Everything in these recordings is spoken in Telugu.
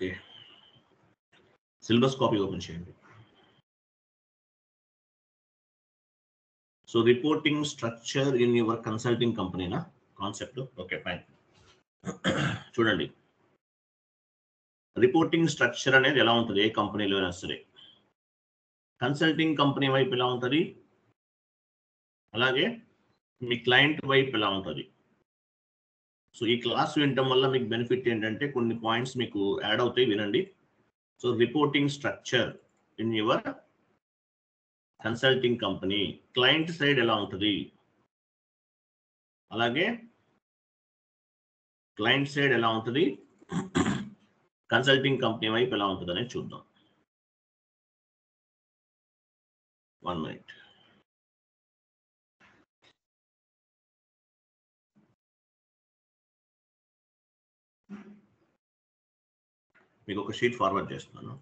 ఓకే, సిలబస్ కాపీ ఓపెన్ చేయండి. So reporting structure in your consulting కంపెనీనా కాన్సెప్ట్? Okay fine. చూడండి, రిపోర్టింగ్ స్ట్రక్చర్ అనేది ఎలా ఉంటుంది ఏ కంపెనీలో అయినా సరే. కన్సల్టింగ్ కంపెనీ వైపు ఎలా ఉంటుంది, అలాగే మీ క్లయింట్ వైపు ఎలా ఉంటుంది. సో ఈ క్లాస్ వినటం వల్ల మీకు బెనిఫిట్ ఏంటంటే కొన్ని పాయింట్స్ మీకు యాడ్ అవుతాయి, వినండి. So reporting structure in your consulting company, client side ఎలా ఉంటుంది, అలాగే క్లయింట్ సైడ్ ఎలా ఉంటుంది, కన్సల్టింగ్ కంపెనీ వైపు ఎలా ఉంటుంది అనేది చూద్దాం. 1 minute. మీకు ఒక షీట్ ఫార్వర్డ్ చేస్తున్నాను.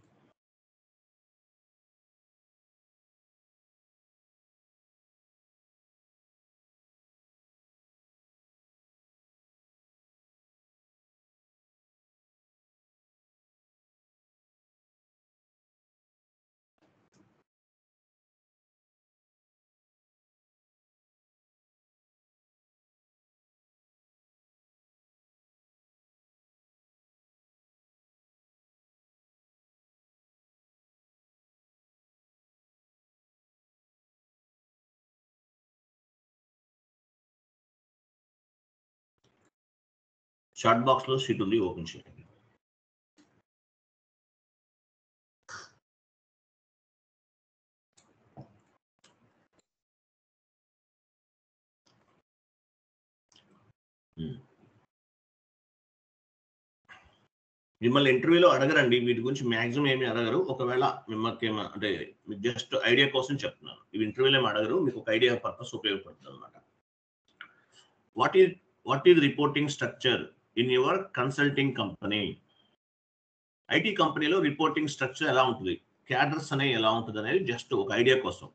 చాట్ బాక్స్ లో షీట్ ఉంది, ఓపెన్ చేయండి. మిమ్మల్ని ఇంటర్వ్యూలో అడగరండి వీటి గురించి, మ్యాక్సిమం ఏమి అడగరు. ఒకవేళ మిమ్మల్ని అంటే జస్ట్ ఐడియా కోసం చెప్తున్నాను, ఇవి ఇంటర్వ్యూలో ఏమి అడగరు, మీకు ఒక ఐడియా పర్పస్ ఉపయోగపడుతుంది అనమాట. What is reporting structure in your consulting company? IT కంపెనీలో రిపోర్టింగ్ స్ట్రక్చర్ ఎలా ఉంటుంది, క్యాడర్స్ అనేవి ఎలా ఉంటుంది అనేది జస్ట్ ఒక ఐడియా కోసం.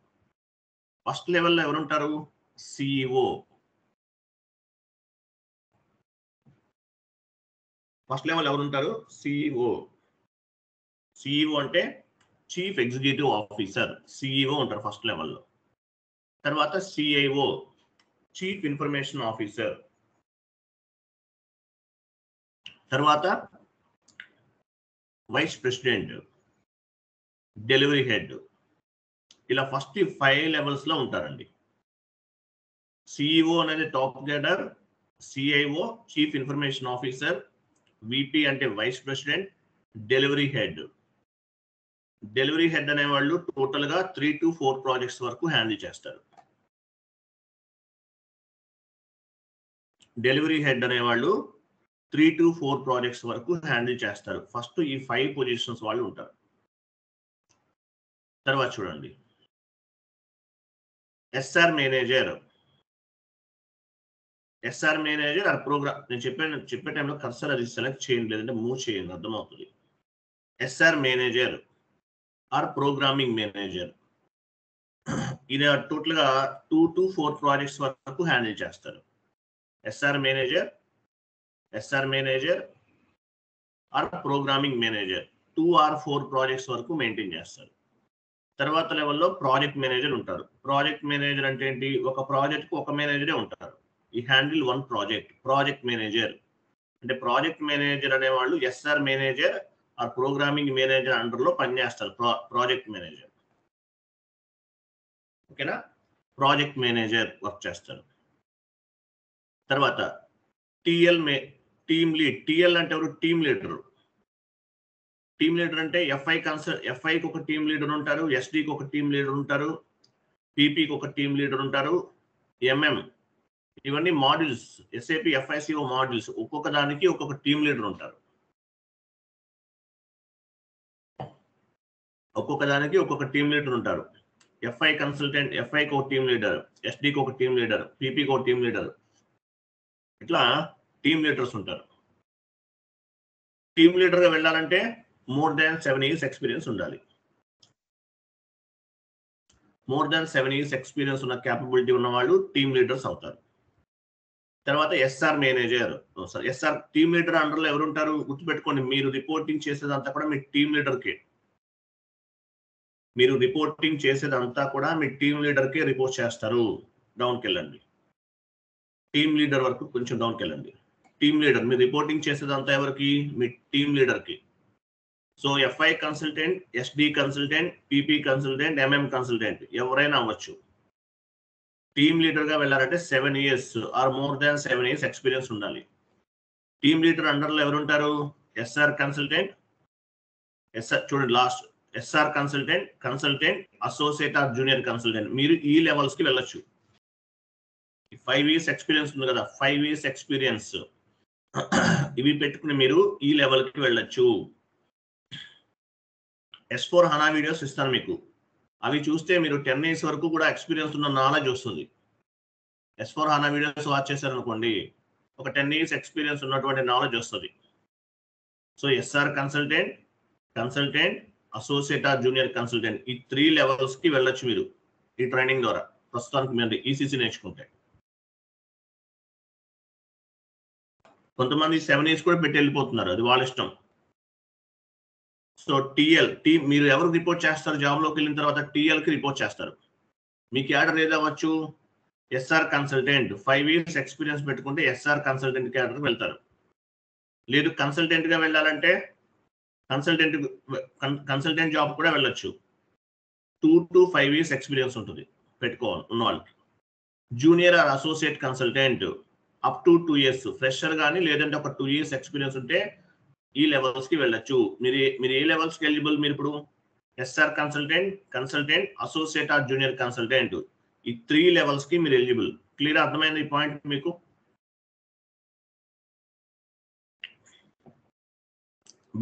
ఫస్ట్ లెవెల్లో ఎవరుంటారు? సిఇఓ. ఫస్ట్ లెవెల్ ఎవరుంటారు? సిఇఓ. సిఇఓ అంటే చీఫ్ ఎగ్జిక్యూటివ్ ఆఫీసర్, సిఇఓ ఉంటారు ఫస్ట్ లెవెల్లో. తర్వాత సిఐఓ, చీఫ్ ఇన్ఫర్మేషన్ ఆఫీసర్. తర్వాత వైస్ ప్రెసిడెంట్, డెలివరీ హెడ్. ఇలా ఫస్ట్ 5 లెవెల్స్ లో ఉంటారండి. సిఇఓ అనేది టాప్ గేడర్, CIO chief information officer, VP అంటే vice president, delivery head. Delivery head అనేవాళ్ళు టోటల్ గా 3 to 4 ప్రాజెక్ట్స్ వరకు హ్యాండిల్ చేస్తారు. డెలివరీ హెడ్ అనేవాళ్ళు 3 to 4 ప్రాజెక్ట్స్ వరకు హ్యాండిల్ చేస్తారు. ఫస్ట్ ఈ 5 పొజిషన్స్ వాళ్ళు ఉంటారు. తర్వాత చూడండి, SR manager. SR manager R program, నేను చెప్పే టైంలో కర్సర్ అది సెలెక్ట్ చేయండి, లేదంటే మూవ్ చేయండి, అర్థమవుతుంది. SR manager or programming manager, ఇది టోటల్ గా 2 to 4 ప్రాజెక్ట్స్ వరకు హ్యాండిల్ చేస్తారు. SR manager or programming manager 2 or 4 projects వరకు మెయింటైన్ చేస్తారు. తర్వాత లెవెల్లో ప్రాజెక్ట్ మేనేజర్ ఉంటారు. ప్రాజెక్ట్ మేనేజర్ అంటే ఏంటి? ఒక ప్రాజెక్ట్ కు ఒక మేనేజరే ఉంటారు. ఈ హ్యాండిల్ 1 ప్రాజెక్ట్. ప్రాజెక్ట్ మేనేజర్ అంటే ప్రాజెక్ట్ మేనేజర్ అనేవాళ్ళు SR manager or programming manager under లో పనిచేస్తారు. ప్రాజెక్ట్ మేనేజర్, ఓకేనా? ప్రాజెక్ట్ మేనేజర్ వర్క్ చేస్తారు. తర్వాత టీమ్ లీడ్. టిఎల్ అంటే ఎవరు? Team leader. టీమ్ లీడర్ అంటే ఎఫ్ఐకి ఒక టీమ్ లీడర్ ఉంటారు, ఎస్డికి ఒక టీమ్ లీడర్ ఉంటారు, పిపికి ఒక టీమ్ లీడర్ ఉంటారు, ఎంఎం. ఇవన్నీ మాడ్యూల్స్, ఎస్ఏపి ఎఫ్ఐసిఓ మాడ్యూల్స్. ఒక్కొక్క దానికి ఒక్కొక్క టీమ్ లీడర్ ఉంటారు. ఒక్కొక్క దానికి ఒక్కొక్క టీమ్ లీడర్ ఉంటారు. ఎఫ్ఐ కన్సల్టెంట్, ఎఫ్ఐకి ఒక టీమ్ లీడర్, ఎస్డికి ఒక టీమ్ లీడర్, పిపికి ఒక టీమ్ లీడర్. ఇట్లా టీమ్ లీడర్స్ ఉంటారు. టీమ్ లీడర్ గా వెళ్ళాలంటే more than 7 years ఎక్స్పీరియన్స్ ఉండాలి. more than 7 years ఎక్స్పీరియన్స్ ఉన్న క్యాపబిలిటీ ఉన్న వాళ్ళు టీమ్ లీడర్స్ అవుతారు. తర్వాత SR manager, sorry SR team leader అండర్లో ఎవరు ఉంటారు గుర్తుపెట్టుకోండి. మీరు రిపోర్టింగ్ చేసేదంతా కూడా మీ టీమ్ లీడర్కే. మీరు రిపోర్టింగ్ చేసేదంతా కూడా మీ టీమ్ లీడర్కే రిపోర్ట్ చేస్తారు. డౌన్కి వెళ్ళండి, టీమ్ లీడర్ వరకు కొంచెం డౌన్కి వెళ్ళండి. టీమ్ లీడర్ మీరు రిపోర్టింగ్ చేసేదంతా ఎవరికి? మీ టీమ్ లీడర్కి. So FI consultant, SD consultant, PP consultant, MM consultant ఎవరైనా అవ్వచ్చు. టీమ్ లీడర్ గా వెళ్ళాలంటే 7 years or more than 7 years experience ఉండాలి. టీమ్ లీడర్ అండర్లో ఎవరు ఉంటారు? ఎస్ఆర్ కన్సల్టెంట్, ఎస్ఆర్ చూడండి last SR consultant, consultant, associate or junior consultant. మీరు ఈ లెవెల్స్ కి వెళ్ళొచ్చు. 5 years ఎక్స్పీరియన్స్ ఉంది కదా, 5 years ఎక్స్పీరియన్స్ ఇవి పెట్టుకుని మీరు ఈ లెవెల్ కి వెళ్ళొచ్చు. S4 HANA వీడియోస్ ఇస్తాను మీకు, అవి చూస్తే మీరు 10 years వరకు కూడా ఎక్స్పీరియన్స్ ఉన్న నాలెడ్జ్ వస్తుంది. S4 HANA వీడియోస్ వాచ్ చేశారనుకోండి, ఒక 10 years ఎక్స్పీరియన్స్ ఉన్నటువంటి నాలెడ్జ్ వస్తుంది. So SR consultant, consultant, associate or junior consultant ఈ 3 levels కి వెళ్ళొచ్చు మీరు ఈ ట్రైనింగ్ ద్వారా. ప్రస్తుతానికి మీరు ఈసీసీ నేర్చుకుంటే. కొంతమంది 7 years కూడా పెట్టి వెళ్ళిపోతున్నారు, అది వాళ్ళ ఇష్టం. సో టీఎల్ మీరు ఎవరు రిపోర్ట్ చేస్తారు? జాబ్లోకి వెళ్ళిన తర్వాత టీఎల్కి రిపోర్ట్ చేస్తారు. మీకు క్యాడర్ ఏది అవ్వచ్చు? ఎస్ఆర్ కన్సల్టెంట్ 5 years ఎక్స్పీరియన్స్ పెట్టుకుంటే ఎస్ఆర్ కన్సల్టెంట్ క్యాడర్కి వెళ్తారు. లేదు కన్సల్టెంట్ గా వెళ్ళాలంటే కన్సల్టెంట్ జాబ్ కూడా వెళ్ళొచ్చు. 2 to 5 years ఎక్స్పీరియన్స్ ఉంటుంది పెట్టుకోవాలి ఉన్న వాళ్ళకి. Junior or associate consultant up to 2 years fresher కానీ లేదంటే ఒక 2 years ఎక్స్పీరియన్స్ ఉంటే ఈ లెవెల్స్ కి వెళ్ళొచ్చు. మీరు ఏ లెవెల్స్ కి ఎలిజిబుల్? మీరు ఇప్పుడు SR consultant, consultant, associate or junior consultant ఈ 3 levels కి మీరు ఎలిజిబుల్. క్లియర్? అర్థమైంది ఈ పాయింట్ మీకు?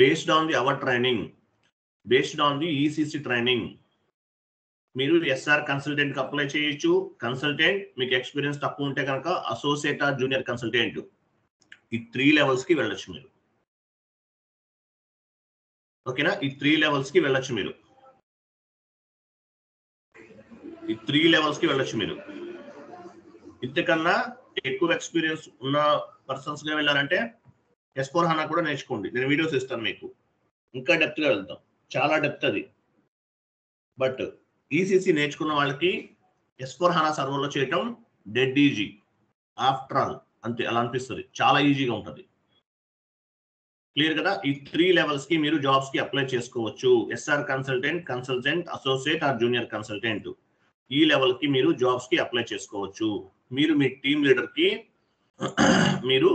Based on the our training, based on the ECC training మీరు ఎస్ఆర్ కన్సల్టెంట్ కి అప్లై చేయొచ్చు. కన్సల్టెంట్ మీకు ఎక్స్పీరియన్స్ తక్కువ ఉంటే కనుక అసోసియేట్ ఆర్ జూనియర్ కన్సల్టెంట్ ఈ 3 levels కి వెళ్ళొచ్చు మీరు. ఓకేనా? ఈ 3 levels కి వెళ్ళొచ్చు మీరు. ఈ 3 levels కి వెళ్ళొచ్చు మీరు. ఇంతకన్నా ఎక్కువ ఎక్స్పీరియన్స్ ఉన్న పర్సన్స్ గా వెళ్ళాలంటే S4 HANA కూడా నేర్చుకోండి. నేను వీడియోస్ ఇస్తాను మీకు, ఇంకా డెప్త్ గా వెళ్తాం, చాలా డెప్త్ అది. బట్ ఈసీసీ నేర్చుకున్న వాళ్ళకి S4 HANA సర్వర్లో చేయటం డెడ్ ఈజీ. ఆఫ్టర్ ఆల్ అంతే, అలా అనిపిస్తుంది, చాలా ఈజీగా ఉంటుంది. క్లియర్ కదా? ఈ 3 levels కి మీరు జాబ్స్ కి అప్లై చేసుకోవచ్చు. SR consultant, consultant, associate or junior consultant ఈ లెవెల్ కి మీరు జాబ్స్ కి అప్లై చేసుకోవచ్చు. మీరు మీ టీమ్ లీడర్ కి మీరు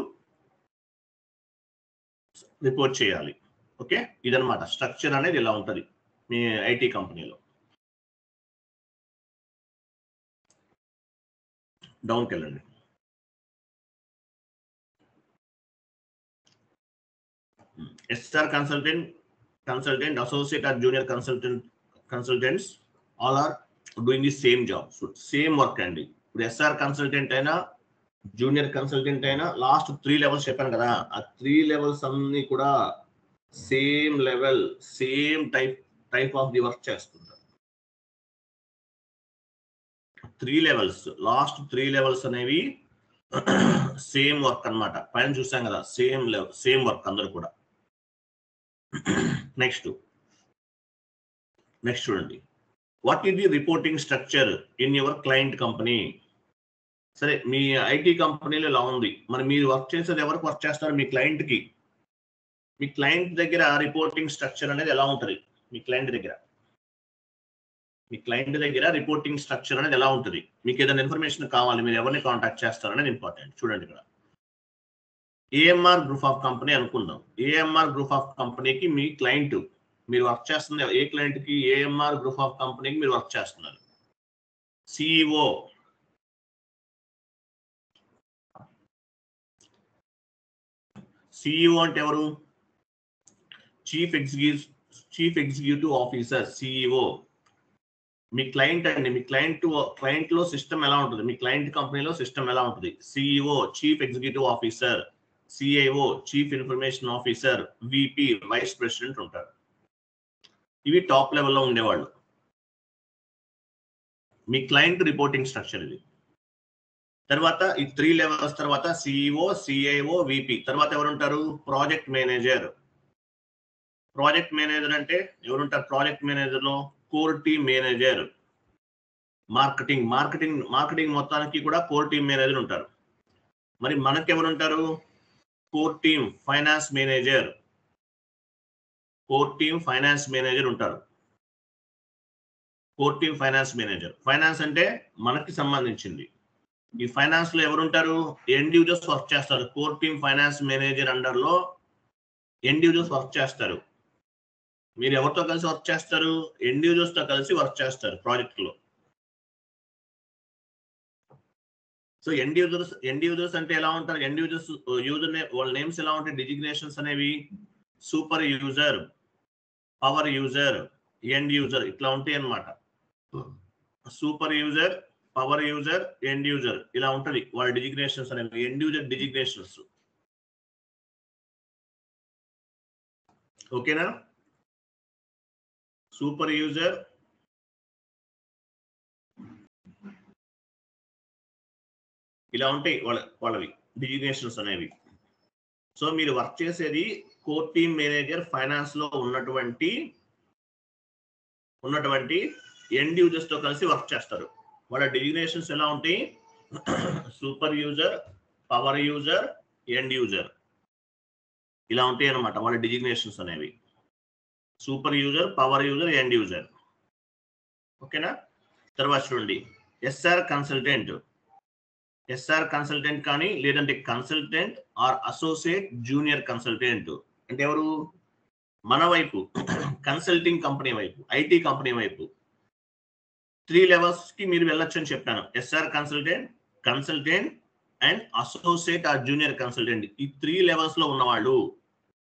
రిపోర్ట్ చేయాలి. ఓకే, ఇదనమాట స్ట్రక్చర్ అనేది ఇలా ఉంటుంది మీ ఐటీ కంపెనీలో. డౌన్కి వెళ్ళండి. SR consultant, consultant, associate or junior consultants all are doing the same job, same work అండి. ఇప్పుడు ఎస్ఆర్ కన్సల్టెంట్ అయినా జూనియర్ కన్సల్టెంట్ అయినా లాస్ట్ 3 levels చెప్పాను కదా, ఆ 3 levels అన్ని కూడా same level, same type of the work చేస్తుంటారు. 3 levels, లాస్ట్ 3 levels అనేవి సేమ్ వర్క్ అన్నమాట. పైన చూసాం కదా, సేమ్ వర్క్ అందరు కూడా. నెక్స్ట్ చూడండి, what is the reporting structure in your client company? సరే, మీ ఐటీ కంపెనీలో ఇలా ఉంది, మరి మీరు వర్క్ చేసేది ఎవరికి వర్క్ చేస్తారు? మీ క్లయింట్ కి. మీ క్లయింట్ దగ్గర రిపోర్టింగ్ స్ట్రక్చర్ అనేది ఎలా ఉంటుంది? మీ క్లయింట్ దగ్గర రిపోర్టింగ్ స్ట్రక్చర్ అనేది ఎలా ఉంటుంది? మీకు ఏదైనా ఇన్ఫర్మేషన్ కావాలి, మీరు ఎవరిని కాంటాక్ట్ చేస్తారు అనేది ఇంపార్టెంట్. చూడండి ఇక్కడ ఏఎంఆర్ గ్రూప్ ఆఫ్ కంపెనీ అనుకుందాం. ఏఎంఆర్ గ్రూప్ ఆఫ్ కంపెనీకి మీ క్లయింట్, మీరు వర్క్ చేస్తున్న ఏ క్లయింట్ కి? ఏఎంఆర్ గ్రూప్ ఆఫ్ కంపెనీకి మీరు వర్క్ చేస్తున్నారు. సిఇఓ, సిఇఓ అంటే ఎవరు? Chief executive officer, CEO. మీ క్లయింట్ అండి, మీ క్లయింట్ లో సిస్టమ్ ఎలా ఉంటుంది? మీ క్లయింట్ కంపెనీలో సిస్టమ్ ఎలా ఉంటుంది? CEO chief executive officer, CIO chief information officer, VP vice president ఉంటారు. ఇవి టాప్ లెవెల్లో ఉండేవాళ్ళు. మీ క్లయింట్ రిపోర్టింగ్ స్ట్రక్చర్ ఇది. తర్వాత ఈ 3 లెవెల్స్ తర్వాత సిఇఓ, సిఐఓ, విపి. తర్వాత ఎవరు ఉంటారు? Project manager. ప్రాజెక్ట్ మేనేజర్ అంటే ఎవరు ఉంటారు? ప్రాజెక్ట్ మేనేజర్ లో కోర్ టీమ్ మేనేజర్, మార్కెటింగ్ మొత్తానికి కూడా కోర్ టీమ్ మేనేజర్ ఉంటారు. మరి మనకి ఎవరు ఉంటారు? Core team finance manager. Core team finance manager ఉంటారు. Core team finance manager. Finance అంటే మనకి సంబంధించింది. ఈ ఫైనాన్స్ లో ఎవరు ఉంటారు? ఎండ్ యూజర్స్ వర్క్ చేస్తారు. Core team finance manager under లో ఎండ్ యూజర్స్ వర్క్ చేస్తారు. మీరు ఎవరితో కలిసి వర్క్ చేస్తారు? ఎండ్ యూజర్స్ తో కలిసి వర్క్ చేస్తారు ప్రాజెక్ట్ లో. సో ఎండ్ యూజర్స్ అంటే ఎలా ఉంటారు? ఎండ్ యూజర్స్ వాళ్ళ నేమ్స్ ఎలా ఉంటాయి? డిజిగ్నేషన్స్ అనేవి super user, power user, end user ఇట్లా ఉంటాయి అన్నమాట. Super user, power user, end user ఇలా ఉంటది వాళ్ళ డిజిగ్నేషన్స్ అనేవి. End user designations. ఓకేనా? సూపర్ యూజర్, ఇలా ఉంటాయి వాళ్ళవి డిజిగ్నేషన్స్ అనేవి. సో మీరు వర్క్ చేసేది కోర్ టీమ్ మేనేజర్ ఫైనాన్స్ లో ఉన్నటువంటి ఎండ్ యూజర్స్ తో కలిసి వర్క్ చేస్తారు. వాళ్ళ డిజిగ్నేషన్స్ ఎలా ఉంటాయి? Super user, power user, end user ఇలా ఉంటాయి అన్నమాట వాళ్ళ డిజిగ్నేషన్స్ అనేవి. Super user, power user, end user. ఓకేనా? తర్వాత చూడండి ఎస్ఆర్ కన్సల్టెంట్. ఎస్ఆర్ కన్సల్టెంట్ కానీ లేదంటే consultant or associate junior consultant అంటే ఎవరు? మన వైపు కన్సల్టింగ్ కంపెనీ వైపు, ఐటీ కంపెనీ వైపు 3 లెవెల్స్ కి మీరు వెళ్ళొచ్చు అని చెప్పాను. SR consultant and associate or junior consultant. ఈ 3 లెవెల్స్ లో ఉన్నవాళ్ళు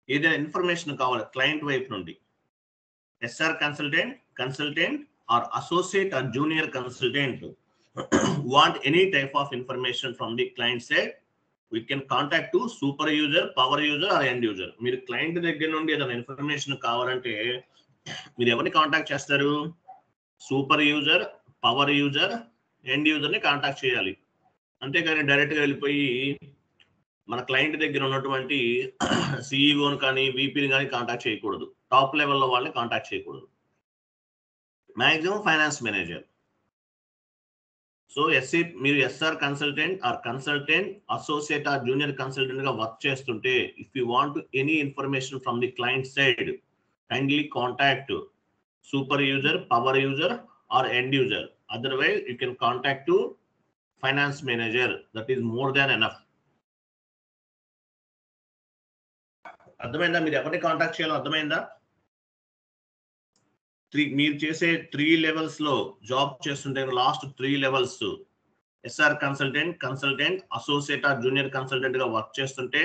ఏదైనా ఇన్ఫర్మేషన్ కావాలి క్లయింట్ వైపు నుండి, SR consultant or associate or junior consultant want any type of information from the client side, we can contact to super user, power user or end user. మీరు క్లయింట్ దగ్గర నుండి ఏదైనా ఇన్ఫర్మేషన్ కావాలంటే మీరు ఎవరిని కాంటాక్ట్ చేస్తారు? Super user, power user, end user ని కాంటాక్ట్ చేయాలి. అంతేగాని డైరెక్ట్ గా వెళ్ళిపోయి మన క్లయింట్ దగ్గర ఉన్నటువంటి సిఇఓని కానీ విపిని కానీ కాంటాక్ట్ చేయకూడదు. టాప్ లెవెల్లో వాళ్ళని కాంటాక్ట్ చేయకూడదు. Maximum finance manager. సో మీరు SR consultant associate or junior consultant గా వర్క్ చేస్తుంటే if you want any information from the client side kindly contact super user, power user or end user. Otherwise you can contact to finance manager. That is more than enough. అర్థమైందా? మీరు ఎవరిని కాంటాక్ట్ చేయాలో అర్థమైందా? మీరు చేసే 3 లెవెల్స్ లో జాబ్ చేస్తుంటే last 3 levels SR consultant associate or junior consultant గా వర్క్ చేస్తుంటే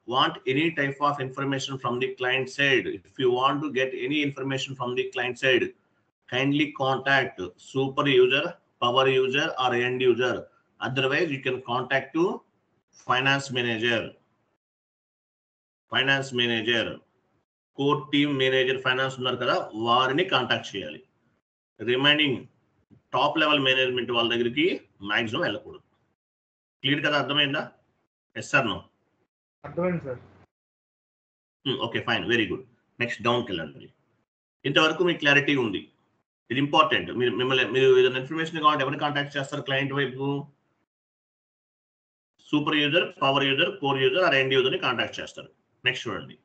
want any type of information from the client side, if you want to get any information from the client side, kindly contact super user, power user or end user. Otherwise you can contact to finance manager, core team manager finance ఉన్నారు కదా వారిని కాంటాక్ట్ చేయాలి. రిమైనింగ్ టాప్ లెవెల్ మేనేజ్మెంట్ వాళ్ళ దగ్గరికి మాక్సిమం వెళ్ళకూడదు. క్లియర్ కదా? అర్థమైందా? Yes sir? నో? అర్థమైంది sir. Okay fine, very good. Next డౌన్కి వెళ్ళండి. ఇంతవరకు మీకు క్లారిటీ ఉంది. ఇది ఇంపార్టెంట్. మీరు ఏదైనా ఇన్ఫర్మేషన్ కావాలంటే ఎవరిని కాంటాక్ట్ చేస్తారు క్లయింట్ వైపు? Super user, power user, core user or end user ని కాంటాక్ట్ చేస్తారు. నెక్స్ట్ చూడండి.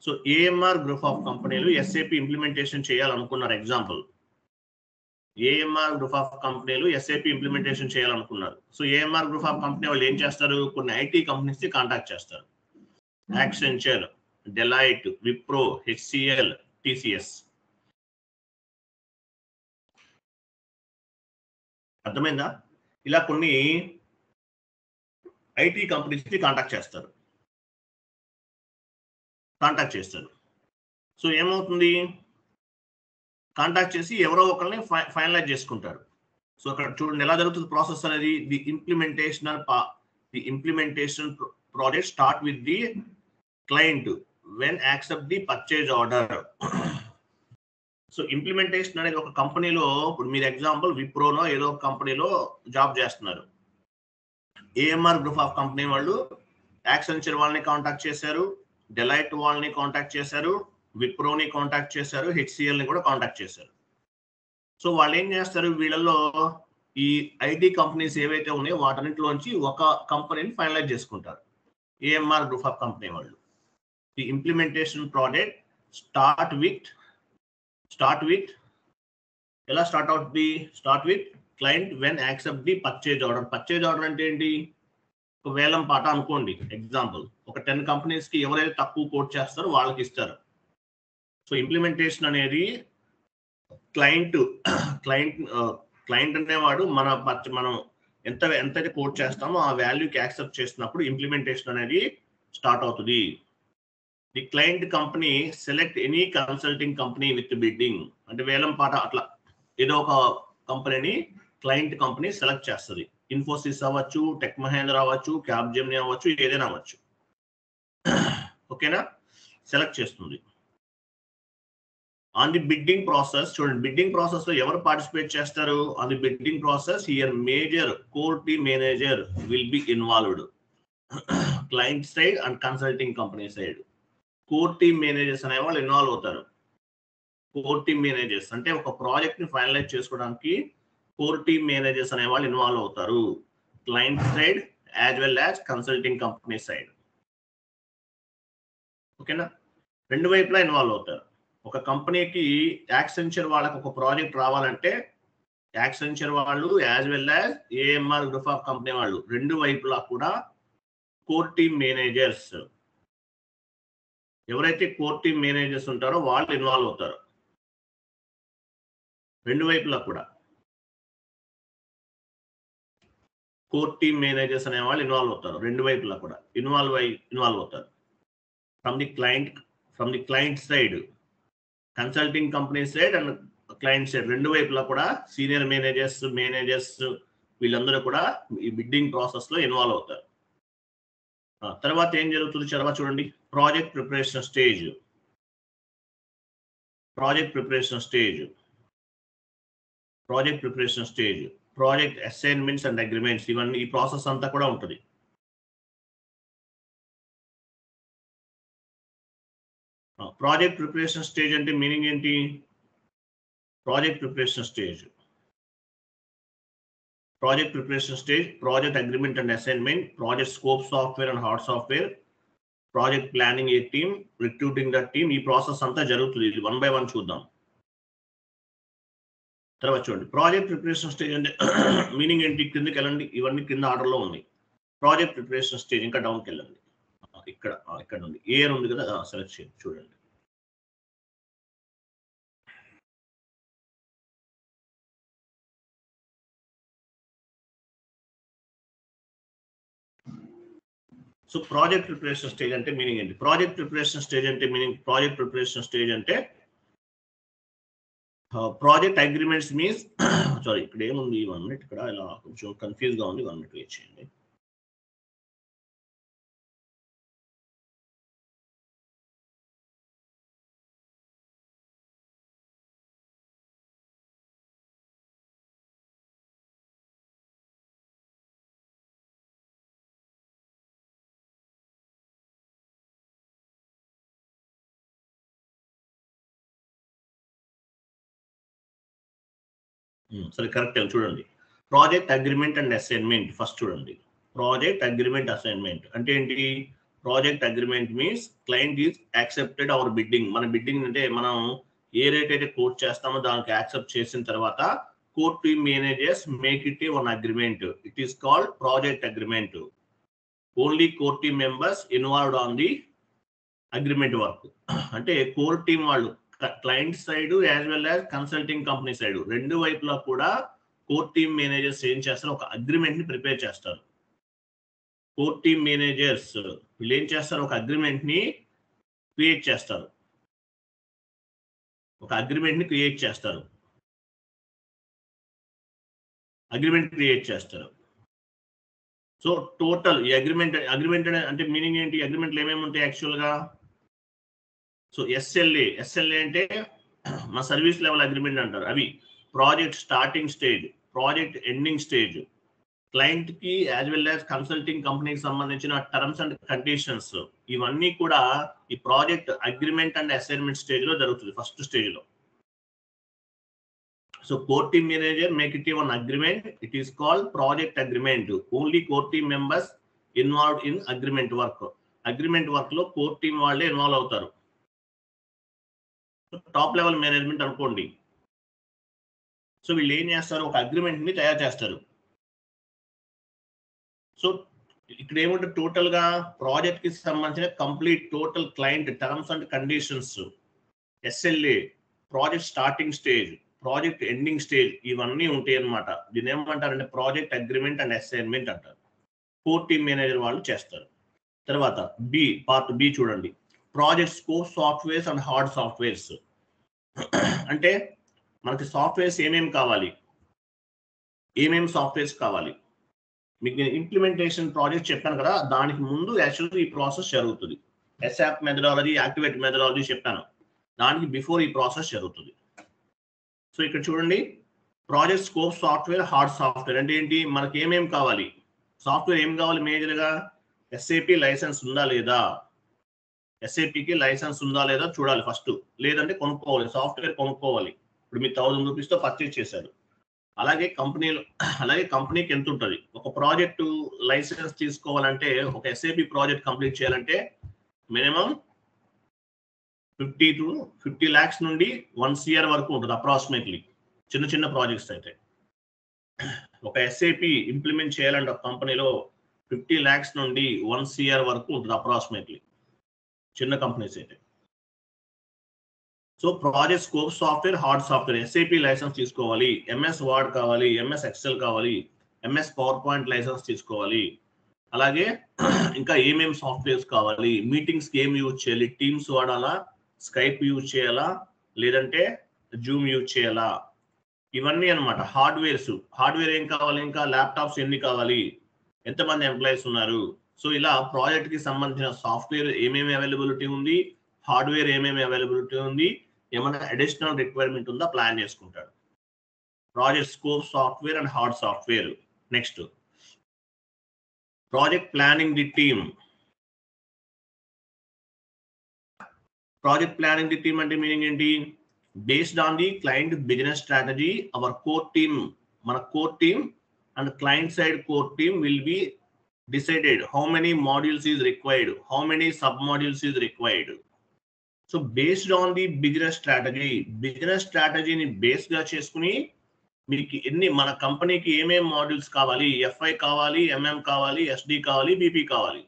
సో ఏఎంఆర్ గ్రూప్ ఆఫ్ కంపెనీలు ఎస్ఏపి ఇంప్లిమెంటేషన్ చేయాలనుకున్నారు. ఎగ్జాంపుల్, ఏఎంఆర్ గ్రూప్ ఆఫ్ కంపెనీలు ఎస్ఏపి ఇంప్లిమెంటేషన్ చేయాలనుకున్నారు. So AMR group of company వాళ్ళు ఏం చేస్తారు? కొన్ని ఐటీ కంపెనీస్ ని కాంటాక్ట్ చేస్తారు. Accenture, Deloitte, Wipro, HCL, TCS. అర్థమైందా? ఇలా కొన్ని ఐటీ కంపెనీస్ ని కాంటాక్ట్ చేస్తారు. సో ఏమవుతుంది? కాంటాక్ట్ చేసి ఎవరో ఒకరిని ఫైనలైజ్ చేసుకుంటారు. సో అక్కడ చూడండి ఎలా జరుగుతుంది ప్రాసెస్ అనేది. The implementation project start with the client when accept the purchase order. So implementation అనేది ఒక కంపెనీలో, ఇప్పుడు మీరు ఎగ్జాంపుల్ విప్రోనో ఏదో ఒక కంపెనీలో జాబ్ చేస్తున్నారు. ఏఎంఆర్ గ్రూప్ ఆఫ్ కంపెనీ వాళ్ళు యాక్సెంచర్ వాళ్ళని కాంటాక్ట్ చేశారు, డెలైట్ వాళ్ళని కాంటాక్ట్ చేశారు, విప్రోని కాంటాక్ట్ చేశారు, హెచ్సిఎల్ని కూడా కాంటాక్ట్ చేశారు. సో వాళ్ళు ఏం చేస్తారు, వీళ్ళలో ఈ ఐటీ కంపెనీస్ ఏవైతే ఉన్నాయో వాటన్నిటిలోంచి ఒక కంపెనీని ఫైనలైజ్ చేసుకుంటారు ఏఎంఆర్ గ్రూప్ ఆఫ్ కంపెనీ వాళ్ళు. The implementation project start with ఎలా start with client when accept the purchase order. Purchase order అంటే ఏంటి, ఒక వేలం పాట అనుకోండి. ఎగ్జాంపుల్, ఒక 10 కంపెనీస్ కి ఎవరైతే తక్కువ కోట్ చేస్తారో వాళ్ళకి ఇస్తారు. సో ఇంప్లిమెంటేషన్ అనేది క్లయింట్ అనేవాడు మనం ఎంతైతే కోట్ చేస్తామో ఆ వాల్యూకి యాక్సెప్ట్ చేసినప్పుడు ఇంప్లిమెంటేషన్ అనేది స్టార్ట్ అవుతుంది. The client company select any consulting company with bidding. అంటే వేలం పాట అట్లా ఏదో ఒక కంపెనీని క్లయింట్ కంపెనీ సెలెక్ట్ చేస్తుంది. ఇన్ఫోసిస్ అవ్వచ్చు, టెక్ మహేంద్ర అవ్వచ్చు, క్యాప్జెమిని అవ్వచ్చు, ఏదైనా అవ్వచ్చు. ఓకేనా, సెలెక్ట్ చేస్తుంది. ఆన్ ది బిడ్డింగ్ ప్రాసెస్, చూడండి బిడ్డింగ్ ప్రాసెస్ లో ఎవరు పార్టిసిపేట్ చేస్తారు? On the bidding process here major core team manager will be involved. Client side and consulting company side core team managers అనే వాళ్ళు ఇన్వాల్వ్ అవుతారు. కోర్ టీమ్ మేనేజర్స్ అంటే ఒక ప్రాజెక్ట్ ని ఫైనలైజ్ చేసుకోవడానికి కోర్ టీమ్ మేనేజర్స్ అనే వాళ్ళు ఇన్వాల్వ్ అవుతారు, client side as well as consulting company side. ఓకేనా, రెండు వైపులా ఇన్వాల్వ్ అవుతారు. ఒక కంపెనీకి యాక్సెంచర్ వాళ్ళకి ఒక ప్రాజెక్ట్ రావాలంటే యాక్సెంచర్ వాళ్ళు as well as AMR group of company వాళ్ళు రెండు వైపులా కూడా కోర్ టీమ్ మేనేజర్స్, ఎవరైతే కోర్ టీమ్ మేనేజర్స్ ఉంటారో వాళ్ళు ఇన్వాల్వ్ అవుతారు. రెండు వైపులా కూడా కోర్ టీమ్ మేనేజర్స్ అనే వాళ్ళు ఇన్వాల్వ్ అవుతారు. రెండు వైపులా కూడా ఇన్వాల్వ్ అవుతారు. From the client side, consulting company side and client side రెండు వైపులా కూడా సీనియర్ మేనేజర్స్ వీళ్ళందరూ కూడా ఈ బిడ్డింగ్ ప్రాసెస్ లో ఇన్వాల్వ్ అవుతారు. తర్వాత ఏం జరుగుతుంది చదవ చూడండి. Project preparation stage, project assignments and agreements, ఇవన్నీ ఈ ప్రాసెస్ అంతా కూడా ఉంటుంది. ప్రాజెక్ట్ ప్రిపరేషన్ స్టేజ్ అంటే మీనింగ్ ఏంటి? Project preparation stage, project agreement and assignment, project scope software and hard software, project planning A team, recruiting the team, ఈ ప్రాసెస్ అంతా జరుగుతుంది. ఇది 1 by 1 చూద్దాం. తర్వాత చూడండి ప్రాజెక్ట్ ప్రిపరేషన్ స్టేజ్ అంటే మీనింగ్ ఏంటి? కిందకి వెళ్ళండి, ఇవన్నీ కింద ఆర్డర్లో ఉన్నాయి. ప్రాజెక్ట్ ప్రిపరేషన్ స్టేజ్ ఇంకా డౌన్కి వెళ్ళండి. ఇక్కడ ఉంది ఏఆర్ ఉంది కదా, సెలెక్ట్ చేయండి. చూడండి సో ప్రాజెక్ట్ ప్రిపరేషన్ స్టేజ్ అంటే మీనింగ్ ఏంటి? ప్రాజెక్ట్ ప్రిపరేషన్ స్టేజ్ అంటే ప్రాజెక్ట్ అగ్రిమెంట్స్ మీన్స్ సారీ ఇక్కడ ఏముంది 1 minute, ఇక్కడ ఇలా కొంచెం కన్ఫ్యూజ్ గా ఉంది. 1 minute వెయిట్ చేయండి. సరే కరెక్ట్ చూడండి. Project agreement and assignment first చూడండి. ప్రాజెక్ట్ అగ్రిమెంట్ అసైన్మెంట్ అంటే ఏంటి? Project agreement means client is accepted our bidding. మన బిడ్డింగ్ అంటే మనం ఏ రేట్ అయితే కోట్ చేస్తామో దానికి యాక్సెప్ట్ చేసిన తర్వాత core team managers make it one agreement. It is called project agreement. Only core team members involved on the agreement work. అంటే కోర్ టీమ్ వాళ్ళు client side as well as consulting company side రెండు వైపులా కూడా కోర్ టీమ్ మేనేజర్స్ ఏం చేస్తారు? ఒక అగ్రిమెంట్ ని ప్రిపేర్ చేస్తారు. కోర్ టీమ్ మేనేజర్స్ వీళ్ళు ఏం చేస్తారు? ఒక అగ్రిమెంట్ ని క్రియేట్ చేస్తారు. సో టోటల్ ఈ అగ్రిమెంట్ అంటే మీనింగ్ ఏంటి? అగ్రిమెంట్లు ఏమేమి ఉంటాయి యాక్చువల్ గా? సో ఎస్ఎల్ఏ అంటే మా సర్వీస్ లెవెల్ అగ్రిమెంట్ అంటారు. అవి project starting stage, project ending stage, client కి యాజ్ వెల్ యాజ్ కన్సల్టింగ్ కంపెనీకి సంబంధించిన టర్మ్స్ అండ్ కండిషన్స్ ఇవన్నీ కూడా ఈ project agreement and assignment stage లో జరుగుతుంది, ఫస్ట్ స్టేజ్ లో. So core team manager make it one agreement, it is called project agreement. Only core team members involved in agreement work. Agreement work లో కోర్ టీమ్ వాళ్ళే ఇన్వాల్వ్ అవుతారు. టాప్ లెవెల్ మేనేజ్మెంట్ అనుకోండి. సో వీళ్ళు ఏం చేస్తారు, ఒక అగ్రిమెంట్ ని తయారు చేస్తారు. సో ఇక్కడ ఏముంటుంది, టోటల్ గా ప్రాజెక్ట్ కి సంబంధించిన complete total client terms and conditions, SLA, project starting stage, project ending stage, ఇవన్నీ ఉంటాయి అన్నమాట. దీని ఏమంటారంటే ప్రాజెక్ట్ అగ్రిమెంట్ అండ్ అసైన్మెంట్ అంటారు. కోర్ టీమ్ మేనేజర్ వాళ్ళు చేస్తారు. తర్వాత బి, పార్ట్ బి చూడండి, project scope softwares and hard softwares. అంటే మనకి సాఫ్ట్వేర్స్ ఏమేమి కావాలి, ఏమేమి సాఫ్ట్వేర్స్ కావాలి. మీకు ఇంప్లిమెంటేషన్ ప్రాజెక్ట్ చెప్పాను కదా, దానికి ముందు యాక్చువల్గా ఈ ప్రాసెస్ జరుగుతుంది. ఎస్ఆప్ మెథడాలజీ, యాక్టివేట్ మెథడాలజీ చెప్పాను, దానికి బిఫోర్ ఈ ప్రాసెస్ జరుగుతుంది. సో ఇక్కడ చూడండి, project scope software, hard software అంటే ఏంటి, మనకి ఏమేమి కావాలి, సాఫ్ట్వేర్ ఏం కావాలి మేజర్గా, ఎస్ఏపి లైసెన్స్ ఉందా లేదా, ఎస్ఏపికి లైసెన్స్ ఉందా లేదా చూడాలి ఫస్ట్, లేదంటే కొనుక్కోవాలి, సాఫ్ట్వేర్ కొనుక్కోవాలి. ఇప్పుడు మీరు 1000 రూపీస్తో పర్చేజ్ చేశారు, అలాగే కంపెనీకి ఎంత ఉంటుంది, ఒక ప్రాజెక్టు లైసెన్స్ తీసుకోవాలంటే, ఒక ఎస్ఏపి ప్రాజెక్ట్ కంప్లీట్ చేయాలంటే మినిమం 50 lakhs నుండి 1 CR వరకు ఉంటుంది అప్రాక్సిమేట్లీ, చిన్న చిన్న ప్రాజెక్ట్స్ అయితే. ఒక ఎస్ఏపి ఇంప్లిమెంట్ చేయాలంటే ఒక కంపెనీలో 50 lakhs నుండి 1 CR వరకు ఉంటుంది అప్రాక్సిమేట్లీ, చిన్న కంపెనీస్ అయితే. So project scope software, hard software, SAP license తీసుకోవాలి, ఎంఎస్ వర్డ్ కావాలి, ఎంఎస్ ఎక్సెల్ కావాలి, ఎంఎస్ పవర్ పాయింట్ లైసెన్స్ తీసుకోవాలి. అలాగే ఇంకా ఏమేమి సాఫ్ట్వేర్స్ కావాలి, మీటింగ్స్కి ఏం యూజ్ చేయాలి, టీమ్స్ వాడాలా, స్కైప్ యూజ్ చేయాలా, లేదంటే జూమ్ యూజ్ చేయాలా, ఇవన్నీ అనమాట హార్డ్వేర్స్. హార్డ్వేర్ ఏం కావాలి, ఇంకా ల్యాప్టాప్స్ ఎన్ని కావాలి, ఎంతమంది ఎంప్లాయీస్ ఉన్నారు. సో ఇలా ప్రాజెక్ట్ కి సంబంధించిన సాఫ్ట్వేర్ ఏమేమి అవైలబిలిటీ ఉంది, హార్డ్వేర్ ఏమేమి అవైలబిలిటీ ఉంది, ఏమైనా అడిషనల్ రిక్వైర్మెంట్ ఉందా ప్లాన్ చేసుకుంటాడు. Project scope software and hard software. Next project planning the team. Project planning the team అంటే మీనింగ్ ఏంటి, based on the client business strategy our core team, మన core team and client side core team will be decided how many modules is required, how many sub modules is required. So based on the business స్ట్రాటజీని బేస్ గా చేసుకుని మీకు మన కంపెనీకి ఏమేమి మాడ్యూల్స్ కావాలి, ఎఫ్ఐ కావాలి, ఎంఎం కావాలి, ఎస్డి కావాలి, బీపీ కావాలి,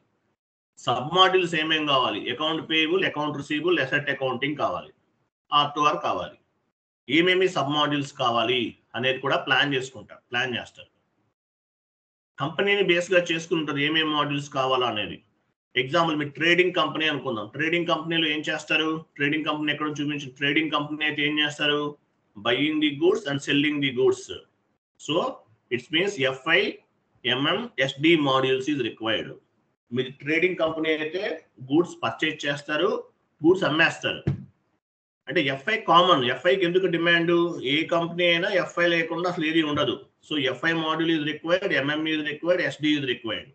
సబ్ మాడ్యూల్స్ ఏమేమి కావాలి, account payable, account receivable, asset accounting కావాలి, R2R కావాలి, ఏమేమి సబ్ మాడ్యూల్స్ కావాలి అనేది కూడా ప్లాన్ చేస్తారు. కంపెనీని బేస్ గా చేసుకుంటారు ఏమేమి మాడ్యూల్స్ కావాలా అనేది. ఎగ్జాంపుల్ మీరు ట్రేడింగ్ కంపెనీ అనుకుందాం, ట్రేడింగ్ కంపెనీలో ఏం చేస్తారు, ట్రేడింగ్ కంపెనీ ఎక్కడ చూపించిన ట్రేడింగ్ కంపెనీ అయితే ఏం చేస్తారు, buying the goods and selling the goods. So it's means FI, MM, SD modules is required. మీరు ట్రేడింగ్ కంపెనీ అయితే గూడ్స్ పర్చేజ్ చేస్తారు, గూడ్స్ అమ్మేస్తారు. అంటే ఎఫ్ఐ కామన్, ఎఫ్ఐకి ఎందుకు డిమాండ్, ఏ కంపెనీ అయినా ఎఫ్ఐ లేకుండా అసలు ఏది ఉండదు. So FI module is required, MM is required, SD is required.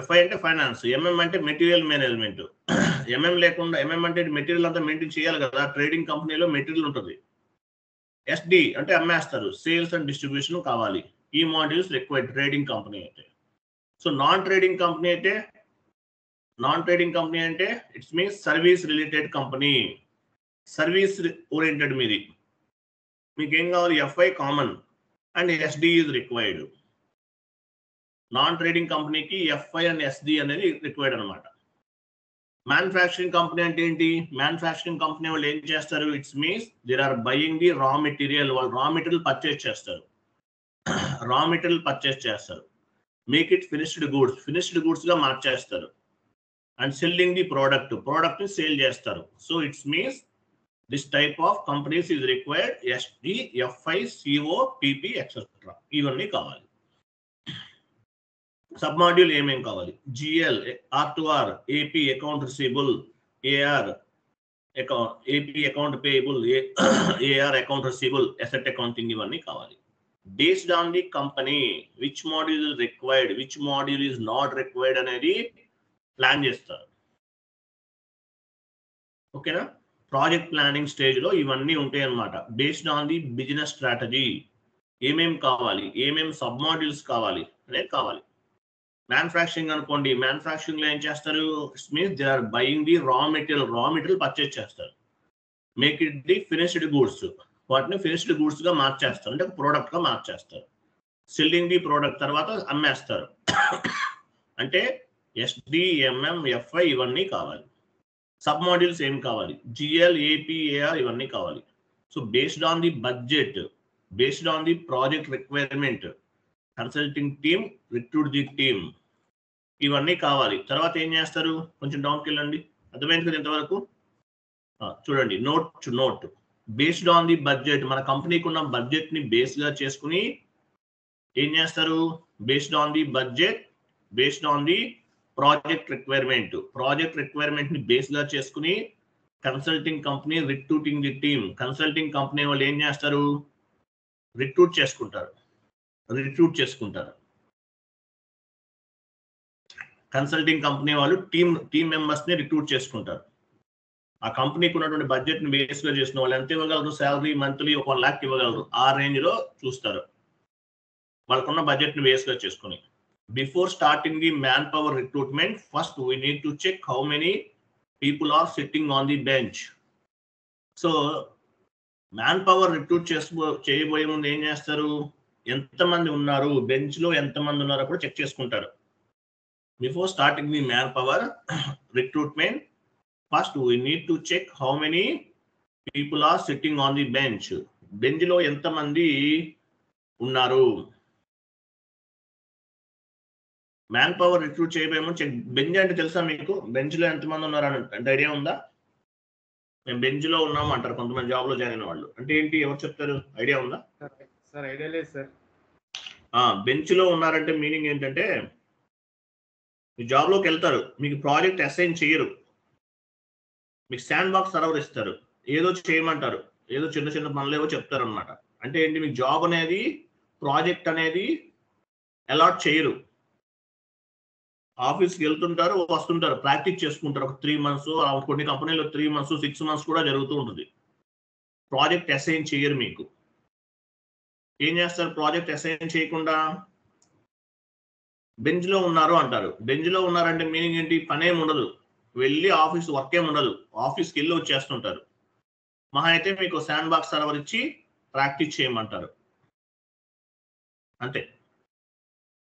FI అంటే ఫైనాన్స్, ఎంఎం అంటే మెటీరియల్ మేనేజ్మెంట్. ఎంఎం అంటే మెటీరియల్ అంతా మెయింటైన్ చేయాలి కదా, ట్రేడింగ్ కంపెనీలో మెటీరియల్ ఉంటుంది. ఎస్డి అంటే అమ్మేస్తారు, సేల్స్ అండ్ డిస్ట్రిబ్యూషన్ కావాలి. ఈ మాడ్యూల్స్ రిక్వైర్డ్ ట్రేడింగ్ కంపెనీ అయితే. సో నాన్ ట్రేడింగ్ కంపెనీ అంటే it's means service related company, service oriented. మీకు ఏం కావాలి, FI common and SD is required. Non trading కంపెనీకి ఎఫ్ఐ అండ్ ఎస్డి అనేది రిక్వైర్డ్ అనమాట. మ్యానుఫ్యాక్చరింగ్ కంపెనీ అంటే ఏంటి, మ్యానుఫ్యాక్చరింగ్ కంపెనీ వాళ్ళు ఏం చేస్తారు, it's means there are buying the raw material. వాళ్ళు రా మెటీరియల్ పర్చేస్ చేస్తారు, మేక్ ఇట్ ఫినిష్డ్ గూడ్స్ గా మార్చేస్తారు, అండ్ సెల్లింగ్ ది ప్రోడక్ట్ ని సేల్ చేస్తారు. So it's means this type of companies is required, SD, FI, CO, PP etcetera, ఇవన్నీ కావాలి. సబ్ మాడ్యూల్ ఏమేం కావాలి, GL, R2R, AP account receivable, AR AP account payable, AR account receivable, asset accounting, ఇవన్నీ కావాలి. Based on the company which module is required, which module is not required అనేది ప్లాన్ చేస్తారు. ఓకేనా? ప్రాజెక్ట్ ప్లానింగ్ స్టేజ్ లో ఇవన్నీ ఉంటాయి అన్నమాట. Based on the business strategy ఏమేం కావాలి, ఏమేం సబ్ మాడ్యూల్స్ కావాలి అనేది కావాలి. మ్యానుఫ్యాక్చరింగ్ అనుకోండి, మ్యానుఫ్యాక్చరింగ్ లో ఏం చేస్తారు, means they are buying the raw material purchase చేస్తారు. Make it the finished goods, వాటిని ఫినిష్డ్ గూడ్స్ గా మార్చేస్తారు, అంటే ప్రోడక్ట్ గా మార్చేస్తారు. సెల్లింగ్ ది ప్రోడక్ట్ తర్వాత అమ్మేస్తారు. అంటే SDMM FI ఇవన్నీ కావాలి. సబ్ మాడ్యూల్స్ ఏం కావాలి, GL AP AR ఇవన్నీ కావాలి. So based on the budget, based on the project requirement, consulting team recruit the team, ఇవన్నీ కావాలి. తర్వాత ఏం చేస్తారు, కొంచెం డౌన్కి వెళ్ళండి. అర్థమైంది కదా ఇంతవరకు? చూడండి, note based on the budget, మన కంపెనీకి ఉన్న బడ్జెట్ ని బేస్ గా చేసుకుని ఏం చేస్తారు, based on the budget, based on the project requirement ని బేస్ గా చేసుకుని consulting company recruiting the team, consulting company వాళ్ళు ఏం చేస్తారు, రిక్రూట్ చేసుకుంటారు. కన్సల్టింగ్ కంపెనీ వాళ్ళు టీమ్ మెంబర్స్ ని రిక్రూట్ చేసుకుంటారు. ఆ కంపెనీకి ఉన్నటువంటి బడ్జెట్ ని బేస్ గా చేసిన వాళ్ళు ఎంత ఇవ్వగలరు, శాలరీ మంత్లీ 1 lakh ఇవ్వగలరు, ఆ రేంజ్ లో చూస్తారు వాళ్ళకున్న బడ్జెట్ ని బేస్ గా చేసుకుని. Before starting the manpower recruitment, first we need to check how many people are sitting on the bench. So manpower recruit చేయబోయే ముందు ఏం చేస్తారు, ఎంతమంది ఉన్నారు బెంచ్ లో, ఎంతమంది ఉన్నారో కూడా చెక్ చేసుకుంటారు. Before starting the manpower recruitment, first we need to check how many people are sitting on the bench. Bench లో ఎంతమంది ఉన్నారు. మ్యాన్ పవర్ రిక్రూట్ చేయబోయేమో బెంచ్ అంటే తెలుసా మీకు, బెంచ్ లో ఎంతమంది ఉన్నారు అంటే ఐడియా ఉందా? మేము బెంచ్ లో ఉన్నాము అంటారు కొంతమంది జాబ్ లో జాయిన్ అయిన వాళ్ళు. అంటే ఏంటి, ఎవరు చెప్తారు, ఐడియా ఉందా? సార్ ఐడియా లేదు సార్. బెంచ్ లో ఉన్నారంటే మీనింగ్ ఏంటంటే, మీ జాబ్ లోకి వెళ్తారు, మీకు ప్రాజెక్ట్ అసైన్ చేయరు, మీకు శాండ్ బాక్స్ సర్వర్ ఇస్తారు, ఏదో చేయమంటారు, ఏదో చిన్న చిన్న పనులు ఏవో చెప్తారు అనమాట. అంటే ఏంటి, మీకు జాబ్ అనేది, ప్రాజెక్ట్ అనేది అలాట్ చేయరు. ఆఫీస్కి వెళ్తుంటారు, వస్తుంటారు, ప్రాక్టీస్ చేసుకుంటారు. ఒక 3 months, కొన్ని కంపెనీలో 3 months 6 months కూడా జరుగుతూ ఉంటుంది. ప్రాజెక్ట్ అసైన్ చేయరు మీకు. ఏం చేస్తారు, ప్రాజెక్ట్ అసైన్ చేయకుండా బెంచ్ లో ఉన్నారు అంటారు. బెంచ్ లో ఉన్నారంటే మీనింగ్ ఏంటి, పనేం ఉండదు, వెళ్ళి ఆఫీస్ వర్క్ ఏమి ఉండదు, ఆఫీస్కి వెళ్ళి వచ్చేస్తుంటారు. మహా అయితే మీకు శాండ్ బాక్స్ సర్వర్ ఇచ్చి ప్రాక్టీస్ చేయమంటారు అంతే.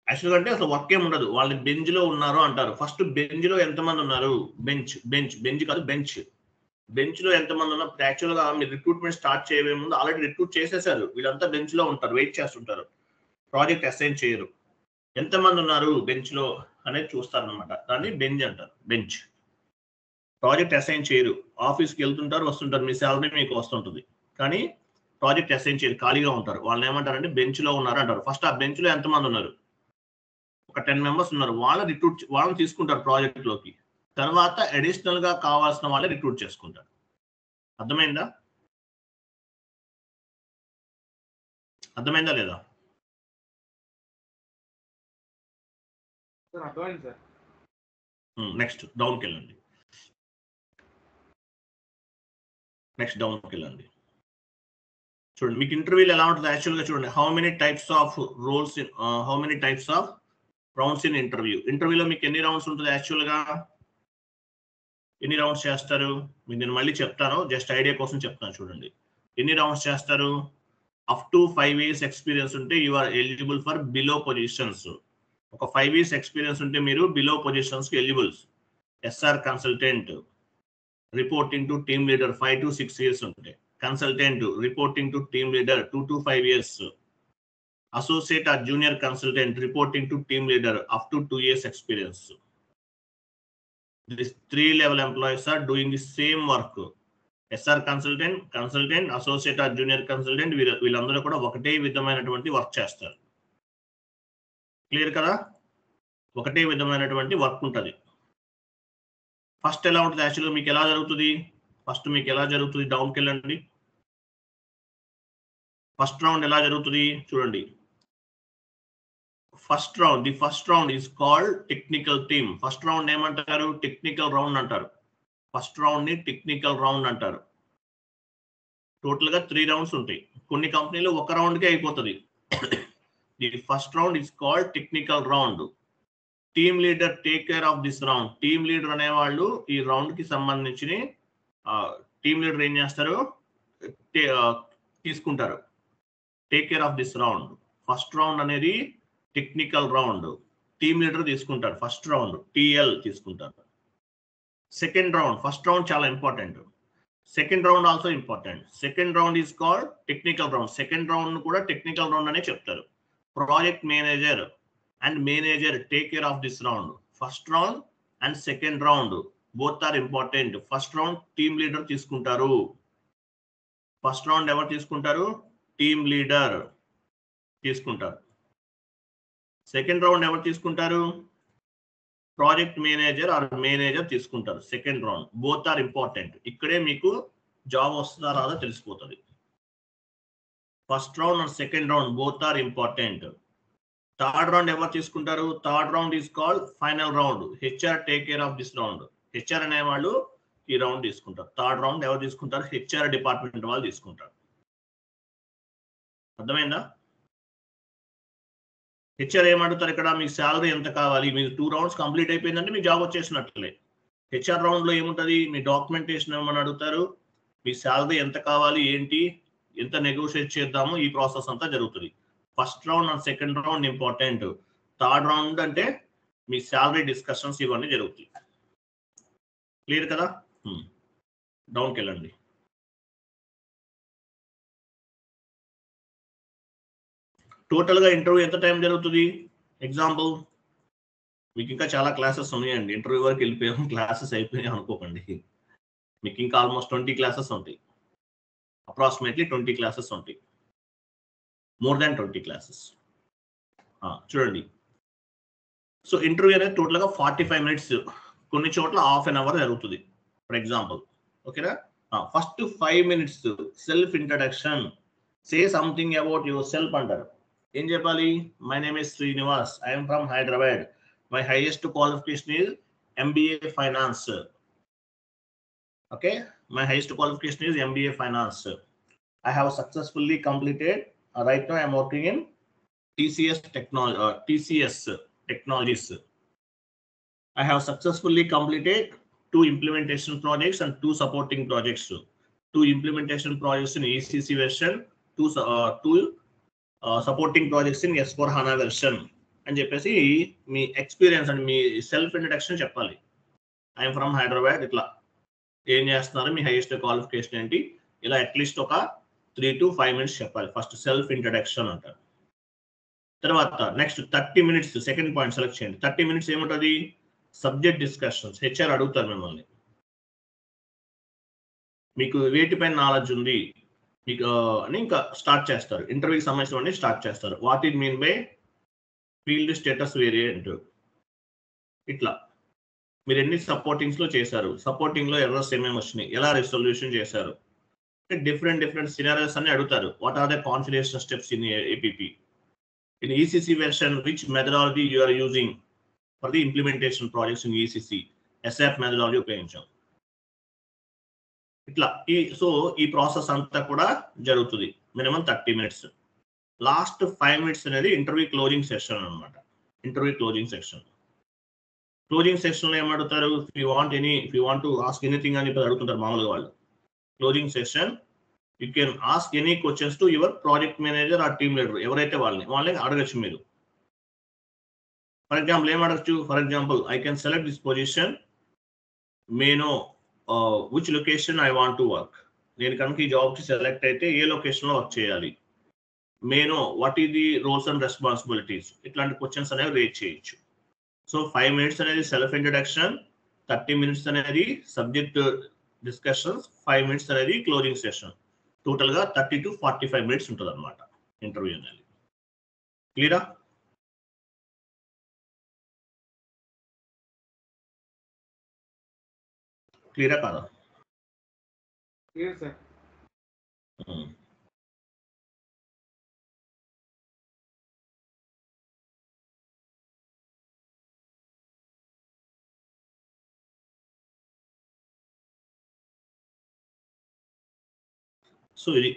యాక్చువల్గా అంటే అసలు వర్క్ ఏమి ఉండదు, వాళ్ళని బెంచ్ లో ఉన్నారు అంటారు. ఫస్ట్ బెంచ్ లో ఎంతమంది ఉన్నారు, బెంచ్ కాదు బెంచ్ లో ఎంతమంది ఉన్నారు. యాక్చువల్గా మీరు రిక్రూట్మెంట్ స్టార్ట్ చేయబోయే ముందు ఆల్రెడీ రిక్రూట్ చేసేసారు, వీళ్ళంతా బెంచ్ లో ఉంటారు, వెయిట్ చేస్తుంటారు, ప్రాజెక్ట్ అసైన్ చేయరు. ఎంతమంది ఉన్నారు బెంచ్ లో అనేది చూస్తారు అనమాట, దాన్ని బెంచ్ అంటారు. బెంచ్ ప్రాజెక్ట్ అసైన్ చేయరు, ఆఫీస్కి వెళ్తుంటారు, వస్తుంటారు, మీ శాలరీ మీకు వస్తుంటుంది, కానీ ప్రాజెక్ట్ అసైన్ చేయరు, ఖాళీగా ఉంటారు. వాళ్ళని ఏమంటారంటే బెంచ్ లో ఉన్నారు అంటారు. ఫస్ట్ ఆ బెంచ్ లో ఎంతమంది ఉన్నారు, ఒక 10 members ఉన్నారు, వాళ్ళని తీసుకుంటారు ప్రాజెక్ట్ లోకి. తర్వాత అడిషనల్ గా కావాల్సిన వాళ్ళే రిక్రూట్ చేసుకుంటారు. అర్థమైందా లేదా? నెక్స్ట్ డౌన్కి వెళ్ళండి. చూడండి, మీకు ఇంటర్వ్యూలు ఎలా ఉంటుంది యాక్చువల్గా. చూడండి, how many types of rounds in ఇంటర్వ్యూలో మీకు ఎన్ని రౌండ్స్ ఉంటుంది యాక్చువల్గా, ఎన్ని రౌండ్స్ చేస్తారు మీకు నేను మళ్ళీ చెప్తాను, జస్ట్ ఐడియా కోసం చెప్తాను. చూడండి, ఎన్ని రౌండ్స్ చేస్తారు. అప్ టు 5 years ఎక్స్పీరియన్స్ ఉంటే you are eligible for below positions. ఒక 5 years ఎక్స్పీరియన్స్ ఉంటే మీరు బిలో పొజిషన్స్ కి eligibles. SR consultant reporting to team leader 5 to 6 years ఉంటే, consultant reporting to team leader 2 to 5 years, associate or junior consultant reporting to team leader up to 2 years experience. These 3 level employees are doing the same work. SR consultant, associate or junior consultant, వీళ్ళందరూ కూడా ఒకటే విధమైనటువంటి వర్క్ చేస్తారు. క్లియర్ కదా, ఒకటే విధమైనటువంటి వర్క్ ఉంటుంది. ఫస్ట్ ఎలా ఉంటుంది యాక్చువల్గా, మీకు ఎలా జరుగుతుంది, డౌన్కి వెళ్ళండి. ఫస్ట్ రౌండ్ ఎలా జరుగుతుంది చూడండి. The first round is called technical team. First round ఏమంటారు? టెక్నికల్ రౌండ్ అంటారు. ఫస్ట్ రౌండ్ ని టెక్నికల్ రౌండ్ అంటారు. టోటల్ గా 3 రౌండ్స్ ఉంటాయి. కొన్ని కంపెనీలు ఒక రౌండ్ కే అయిపోతుంది. The first round is called technical round. Team leader take care of this round. Team leader అనేవాళ్ళు ఈ రౌండ్ కి సంబంధించి టీమ్ లీడర్ ఏం చేస్తారు? తీసుకుంటారు. Take care of this round. First round అనేది టెక్నికల్ రౌండ్. టీమ్ లీడర్ తీసుకుంటారు. ఫస్ట్ రౌండ్ టిఎల్ తీసుకుంటారు. సెకండ్ రౌండ్, ఫస్ట్ రౌండ్ చాలా important. Second round also important. Second round is called technical round. Second round కూడా టెక్నికల్ రౌండ్ అనే చెప్తారు. Project manager and manager take care of this round. First round and second round both are important. First round team leader తీసుకుంటారు. ఫస్ట్ రౌండ్ ఎవరు తీసుకుంటారు? టీమ్ లీడర్ తీసుకుంటారు. సెకండ్ రౌండ్ ఎవరు తీసుకుంటారు? ప్రాజెక్ట్ మేనేజర్ ఆర్ మేనేజర్ తీసుకుంటారు. Second round both are important. ఇక్కడే మీకు జాబ్ వస్తుందా రాదా తెలిసిపోతుంది. First round and second round both are important. Third round ఎవరు తీసుకుంటారు? Third round is called final round. HR take care of this round. HR అనేవాళ్ళు ఈ రౌండ్ తీసుకుంటారు. థర్డ్ రౌండ్ ఎవరు తీసుకుంటారు? హెచ్ఆర్ డిపార్ట్మెంట్ వాళ్ళు తీసుకుంటారు. అర్థమైందా? హెచ్ఆర్ ఏమంటారు ఇక్కడ? మీ శాలరీ ఎంత కావాలి? మీరు 2 రౌండ్స్ కంప్లీట్ అయిపోయిందంటే మీ జాబ్ వచ్చేసినట్లే. హెచ్ఆర్ రౌండ్ లో ఏముంటది? మీ డాక్యుమెంటేషన్ ఏమని అడుగుతారు, మీ శాలరీ ఎంత కావాలి, ఏంటి, ఎంత నెగోషియేట్ చేద్దాము, ఈ ప్రాసెస్ అంతా జరుగుతుంది. First round and second round important. Third round అంటే మీ శాలరీ డిస్కషన్స్ ఇవన్నీ జరుగుతాయి. క్లియర్ కదా? డౌన్కి వెళ్ళండి. టోటల్ గా ఇంటర్వ్యూ ఎంత టైం జరుగుతుంది? ఎగ్జాంపుల్, మీకు ఇంకా చాలా క్లాసెస్ ఉన్నాయండి. ఇంటర్వ్యూ వరకు వెళ్ళిపోయాం, క్లాసెస్ అయిపోయాయి అనుకోకండి. మీకు ఇంకా ఆల్మోస్ట్ 20 క్లాసెస్ ఉంటాయి. అప్రాక్సిమేట్లీ 20 క్లాసెస్ ఉంటాయి. More than 20 classes. చూడండి, సో ఇంటర్వ్యూ అనేది టోటల్ గా 45 మినిట్స్, కొన్ని చోట్ల హాఫ్ అన్ అవర్ జరుగుతుంది. ఫర్ ఎగ్జాంపుల్, ఓకేనా? First 5 minutes self introduction. Say something about your self అంటారు. ఏం చెప్పాలి? My name is Srinivas, I'm from Hyderabad, my highest qualification is MBA Finance. Okay, my highest qualification is MBA Finance. I have successfully completed, right now I am working in TCS Technologies. I have successfully completed 2 implementation projects and 2 supporting projects. 2 implementation projects in ECC version, 2 supporting projects in S/4HANA version. అని చెప్పేసి మీ ఎక్స్పీరియన్స్ అండ్ మీ సెల్ఫ్ ఇంట్రడక్షన్ చెప్పాలి. ఐఎమ్ ఫ్రమ్ హైదరాబాద్, ఇట్లా ఏం చేస్తున్నారు, మీ హైయెస్ట్ క్వాలిఫికేషన్ ఏంటి, ఇలా అట్లీస్ట్ ఒక 3 to 5 మినిట్స్ చెప్పాలి. ఫస్ట్ సెల్ఫ్ ఇంట్రడక్షన్ అంటారు. తర్వాత next 30 minutes, second point select చేయండి. 30 మినిట్స్ ఏముంటుంది? Subject discussions. హెచ్ఆర్ అడుగుతారు మిమ్మల్ని, మీకు వేటిపైన నాలెడ్జ్ ఉంది మీకు అని ఇంకా స్టార్ట్ చేస్తారు. ఇంటర్వ్యూకి సంబంధించిన స్టార్ట్ చేస్తారు. What it mean by field status variant. ఇట్లా మీరు ఎన్ని సపోర్టింగ్స్ లో చేశారు, సపోర్టింగ్ లో ఎర్రర్స్ ఏమేమి వచ్చినాయి, ఎలా రిజల్యూషన్ చేశారు, డిఫరెంట్ సినారియోస్ అన్ని అడుగుతారు. What are the configuration steps in APP? In ECC version, which methodology you are using for the implementation projects in ECC? SAP methodology ఉపయోగించాం. ఇట్లా ఈ ప్రాసెస్ అంతా కూడా జరుగుతుంది. Minimum 30 minutes. లాస్ట్ 5 మినిట్స్ అనేది ఇంటర్వ్యూ క్లోజింగ్ సెషన్ అనమాట. Interview closing section. Closing section లో ఏమడుగుతారు? If you want to ask anything అని అడుగుతుంటారు మామూలుగా వాళ్ళు. Closing session, you can ask any questions to your project manager or team leader. ఎవరైతే వాళ్ళని అడగచ్చు మీరు. ఫర్ ఎగ్జాంపుల్ ఏం అడగచ్చు? For example, I can select this position, may no which location I want to work. నేను కనుక ఈ జాబ్కి సెలెక్ట్ అయితే ఏ లొకేషన్లో వర్క్ చేయాలి, may know what is the roles and responsibilities. ఇట్లాంటి క్వశ్చన్స్ అనేవి రేజ్ చేయొచ్చు. సో 5 మినిట్స్ అనేది సెల్ఫ్ ఇంట్రడక్షన్, 30 మినిట్స్ అనేది సబ్జెక్ట్ డిస్కషన్స్, 5 మినిట్స్ అనేది క్లోజింగ్ సెషన్. టోటల్ గా 30 to 45 మినిట్స్ ఉంటుంది అనమాట ఇంటర్వ్యూ అనేది. క్లియరా? క్లియరా కాదా? Clear sir. సో ఇది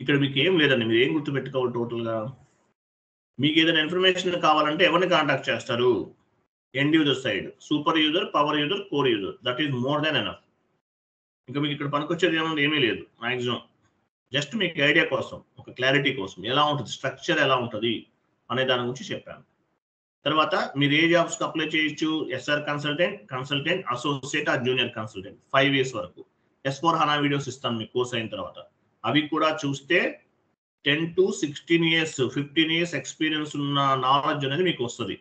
ఇక్కడ మీకు ఏం లేదండి, మీరు ఏం గుర్తుపెట్టుకోవాలి టోటల్గా. మీకు ఏదైనా ఇన్ఫర్మేషన్ కావాలంటే ఎవరిని కాంటాక్ట్ చేస్తారు? End user side, super user, power user, core user. That is more than enough. ఇంకా మీకు ఇక్కడ పనికొచ్చేది ఏమీ లేదు మ్యాక్సిమం. జస్ట్ మీకు ఐడియా కోసం, ఒక క్లారిటీ కోసం ఎలా ఉంటుంది, స్ట్రక్చర్ ఎలా ఉంటుంది అనే దాని గురించి చెప్పాను. తర్వాత మీరు ఏ జాబ్స్కి అప్లై చేయొచ్చు? SR కన్సల్టెంట్, అసోసియేట్ ఆ జూనియర్ కన్సల్టెంట్ 5 years వరకు. S/4HANA వీడియోస్ ఇస్తాను మీకు కోర్స్ అయిన తర్వాత. అవి కూడా చూస్తే 10 to 16 years 15 years ఎక్స్పీరియన్స్ ఉన్న నాలెడ్జ్ అనేది మీకు వస్తుంది.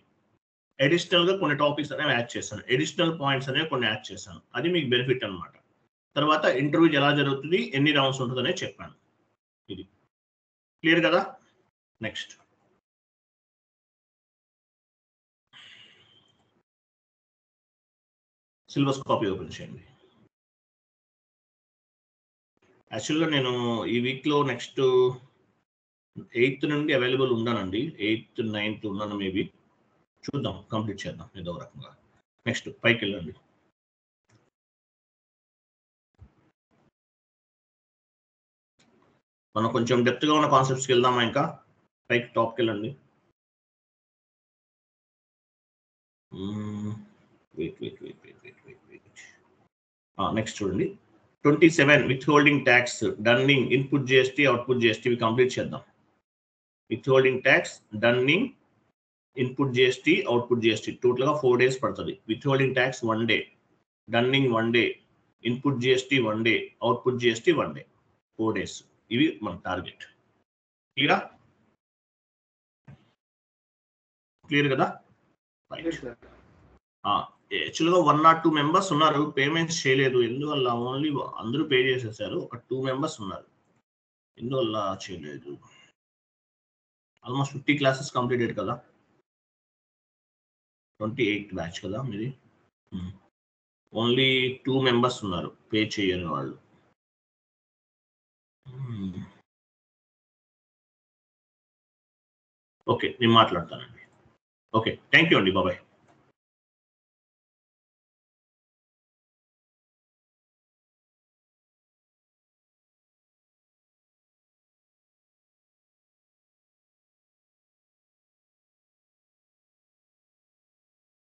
అడిషనల్గా కొన్ని టాపిక్స్ అనేవి యాడ్ చేశాను, అడిషనల్ పాయింట్స్ అనేవి కొన్ని యాడ్ చేశాను. అది మీకు బెనిఫిట్ అనమాట. తర్వాత ఇంటర్వ్యూ ఎలా జరుగుతుంది, ఎన్ని రౌండ్స్ ఉంటుంది అనేది చెప్పాను. ఇది క్లియర్ కదా? నెక్స్ట్ సిలబస్ కాపీ ఓపెన్ చేయండి. యాక్చువల్గా నేను ఈ వీక్లో నెక్స్ట్ 8th నుండి అవైలబుల్ ఉన్నానండి. 8th 9th ఉన్నాను. మేబీ చూద్దాం, కంప్లీట్ చేద్దాం ఏదో రకంగా. నెక్స్ట్ పైకి వెళ్ళండి. మనం కొంచెం డెప్త్గా ఉన్న కాన్సెప్ట్స్కి వెళ్దామా? ఇంకా పైకి టాప్కి వెళ్ళండి. నెక్స్ట్ చూడండి, 27 withholding tax, dunning, input GST, output GST complete చేద్దాం. Withholding tax, dunning, input GST, output GST టోటల్గా 4 days పడుతుంది. Withholding tax 1 day, dunning 1 day, input GST 1 day, output GST 1 day, 4 days. ఇవి మన టార్గెట్. క్లియర్ కదా? యాక్చువల్గా 1 or 2 members ఉన్నారు, పేమెంట్స్ చేయలేదు. ఎందువల్ల? ఓన్లీ అందరూ పే చేసేసారు. ఒక 2 members ఉన్నారు. ఎందువల్ల చేయలేదు? ఆల్మోస్ట్ 50 classes కంప్లీటెడ్ కదా. 28 బ్యాచ్ కదా మీది. ఓన్లీ 2 members ఉన్నారు పే చేయని వాళ్ళు. ఓకే, నేను మాట్లాడతానండి. ఓకే, థ్యాంక్ యూ అండి, బాబాయ్.